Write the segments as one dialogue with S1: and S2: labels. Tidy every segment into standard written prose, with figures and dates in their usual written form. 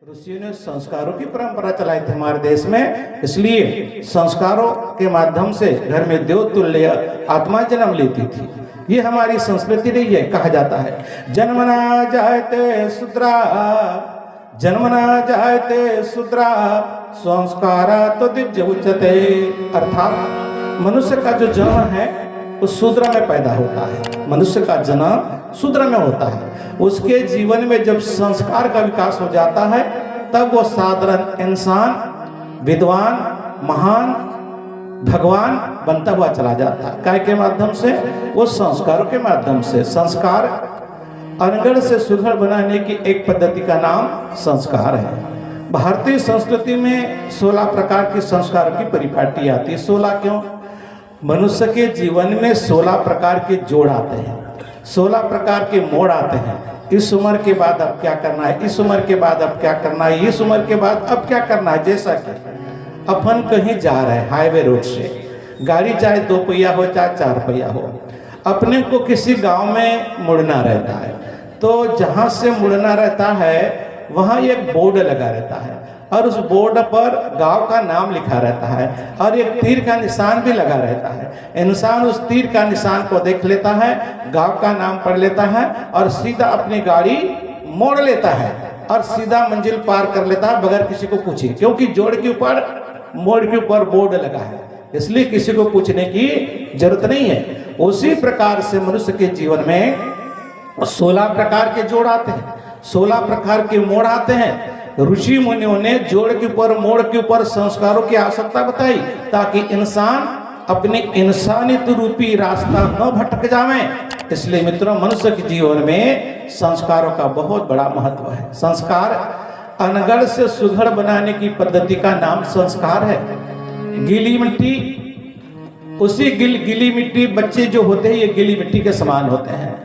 S1: ऋषियों ने संस्कारों की परंपरा चलाई थी हमारे देश में, इसलिए संस्कारों के माध्यम से घर में देवतुल्य आत्मा जन्म लेती थी। ये हमारी संस्कृति रही है। कहा जाता है जन्मना जायते शूद्रा, जन्मना जायते शूद्रा, संस्कारा तो दिव्य उच्चते। अर्थात मनुष्य का जो जन्म है वो शूद्र में पैदा होता है। मनुष्य का जन्म शूद्र में होता है। उसके जीवन में जब संस्कार का विकास हो जाता है तब वो साधारण इंसान, विद्वान, महान, भगवान बनता हुआ चला जाता है। काय के माध्यम से? वो संस्कारों के माध्यम से। संस्कार अनगढ़ से सुघड़ बनाने की एक पद्धति का नाम संस्कार है। भारतीय संस्कृति में 16 प्रकार के संस्कारों की परिपाटी आती है। 16 क्यों? मनुष्य के जीवन में 16 प्रकार के जोड़ आते हैं, 16 प्रकार के मोड़ आते हैं। इस उम्र के बाद अब क्या करना है, इस उम्र के बाद अब क्या करना है, इस उम्र के बाद अब क्या करना है। जैसा कि अपन कहीं जा रहे हैं हाईवे रोड से, गाड़ी चाहे 2 पहिया हो चाहे 4 पहिया हो, अपने को किसी गांव में मुड़ना रहता है, तो जहां से मुड़ना रहता है वहां एक बोर्ड लगा रहता है और उस बोर्ड पर गांव का नाम लिखा रहता है और एक तीर का निशान भी लगा रहता है। इंसान उस तीर का निशान को देख लेता है, गांव का नाम पढ़ लेता है और सीधा अपनी गाड़ी मोड़ लेता है और सीधा मंजिल पार कर लेता है बगैर किसी को पूछे, क्योंकि जोड़ के ऊपर, मोड़ के ऊपर बोर्ड लगा है, इसलिए किसी को पूछने की जरूरत नहीं है। उसी प्रकार से मनुष्य के जीवन में 16 प्रकार के जोड़ आते हैं, 16 प्रकार के मोड़ आते हैं। ऋषि मुनियों ने जोड़ के ऊपर, मोड़ के ऊपर संस्कारों की आवश्यकता बताई ताकि इंसान अपने इंसानियत रूपी रास्ता न भटक जावे। इसलिए मित्रों, मनुष्य के जीवन में संस्कारों का बहुत बड़ा महत्व है। संस्कार अनगढ़ से सुघड़ बनाने की पद्धति का नाम संस्कार है। गीली मिट्टी, उसी गीली मिट्टी, बच्चे जो होते हैं ये गीली मिट्टी के समान होते हैं।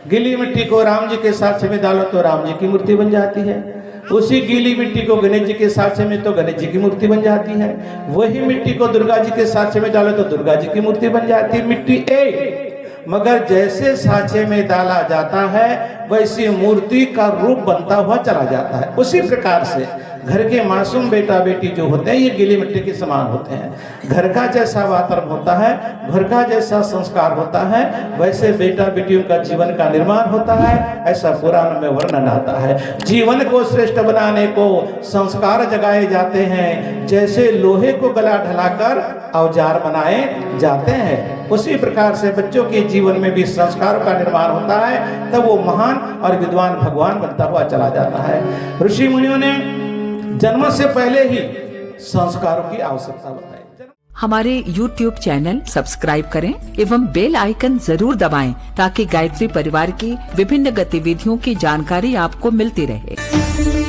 S1: गीली मिट्टी को राम जी के साथ में डालो तो राम जी की मूर्ति बन जाती है। उसी गीली मिट्टी को गणेश जी के साथ में तो गणेश जी की मूर्ति बन जाती है। वही मिट्टी को दुर्गा जी के साथ में डालो तो दुर्गा जी की मूर्ति बन जाती है। मिट्टी एक, मगर जैसे साँचे में डाला जाता है वैसी मूर्ति का रूप बनता हुआ चला जाता है। उसी प्रकार से घर के मासूम बेटा बेटी जो होते हैं ये गीली मिट्टी के समान होते हैं। घर का जैसा वातावरण होता है, घर का जैसा संस्कार होता है, वैसे बेटा बेटियों का जीवन का निर्माण होता है। ऐसा पुराण में वर्णन आता है। जीवन को श्रेष्ठ बनाने को संस्कार जगाए जाते हैं, जैसे लोहे को गला ढलाकर औजार बनाए जाते हैं। उसी प्रकार से बच्चों के जीवन में भी संस्कारों का निर्माण होता है, तब वो महान और विद्वान भगवान बनता हुआ चला जाता है। ऋषि मुनियों ने जन्म से पहले ही संस्कारों की आवश्यकता बताई।
S2: हमारे YouTube चैनल सब्सक्राइब करें एवं बेल आइकन जरूर दबाएं ताकि गायत्री परिवार की विभिन्न गतिविधियों की जानकारी आपको मिलती रहे।